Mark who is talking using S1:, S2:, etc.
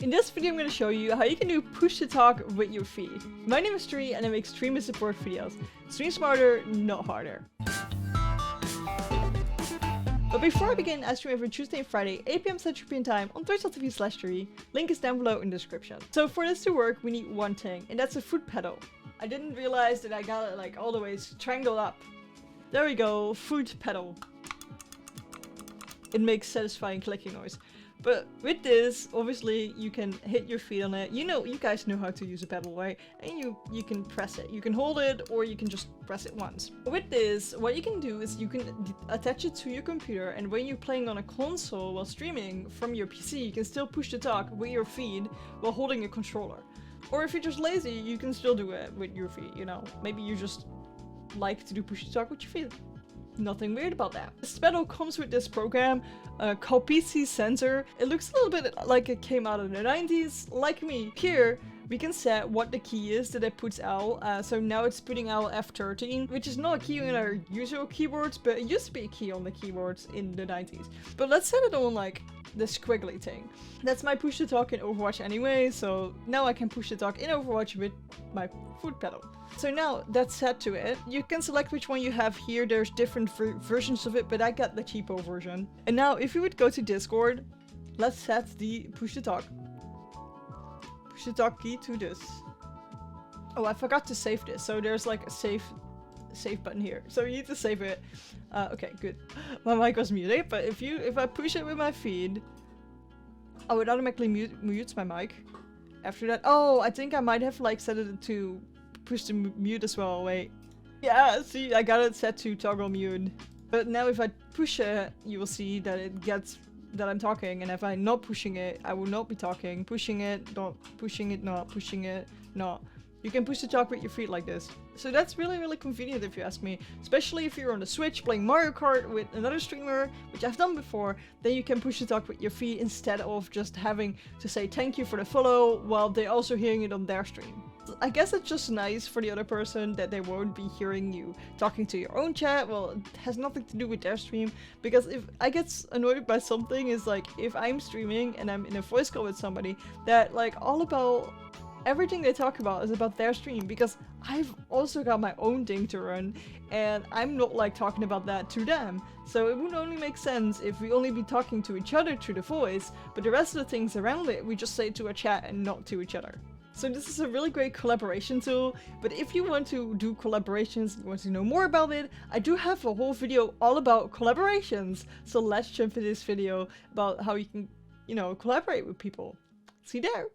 S1: In this video I'm going to show you how you can do push to talk with your feet. My name is Trui and I make streamer support videos. Stream smarter, not harder. But before I begin, I stream every Tuesday and Friday, 8 PM Central European Time on twitch.tv/Trui. Link is down below in the description. So for this to work, we need one thing, and that's a foot pedal. I didn't realize that I got it like all the way strangled up. There we go, foot pedal. It makes satisfying clicking noise. But with this, obviously, you can hit your feet on it. You guys know how to use a pedal, right? And you can press it. You can hold it, or you can just press it once. With this, what you can do is you can attach it to your computer, and when you're playing on a console while streaming from your PC, you can still push to talk with your feet while holding a controller. Or if you're just lazy, you can still do it with your feet, you know? Maybe you just like to do push to talk with your feet. Nothing weird about that. This pedal comes with this program called PC Sensor. It looks a little bit like it came out of the 90s, like me. Here, we can set what the key is that it puts out. So now it's putting out F13, which is not a key in our usual keyboards, but it used to be a key on the keyboards in the 90s. But let's set it on like the squiggly thing. That's my push to talk in Overwatch anyway, so now I can push to talk in Overwatch with my foot pedal. So now that's set to it. You can select which one you have here. There's different versions of it, but I got the cheapo version. And now if you would go to Discord, let's set the push to talk key to this. Oh, I forgot to save this. So there's like a save button here. So you need to save it. Okay, good. My mic was muted, but if I push it with my feet, oh, it automatically mutes my mic. After that, oh, I think I might have like set it to push to mute as well. Wait, yeah, see, I got it set to toggle mute. But now if I push it, you will see that it gets that I'm talking, and if I'm not pushing it, I will not be talking. Pushing it, not pushing it, not pushing it, not. You can push to talk with your feet like this. So that's really, really convenient if you ask me. Especially if you're on the Switch playing Mario Kart with another streamer, which I've done before, then you can push to talk with your feet instead of just having to say thank you for the follow while they're also hearing it on their stream. I guess it's just nice for the other person that they won't be hearing you talking to your own chat. Well, it has nothing to do with their stream, because if I get annoyed by something is like if I'm streaming and I'm in a voice call with somebody that like all about everything they talk about is about their stream, because I've also got my own thing to run and I'm not like talking about that to them. So it would only make sense if we only be talking to each other through the voice, but the rest of the things around it we just say to a chat and not to each other. So this is a really great collaboration tool, but if you want to do collaborations, you want to know more about it, I do have a whole video all about collaborations. So let's jump into this video about how you can, collaborate with people. See you there!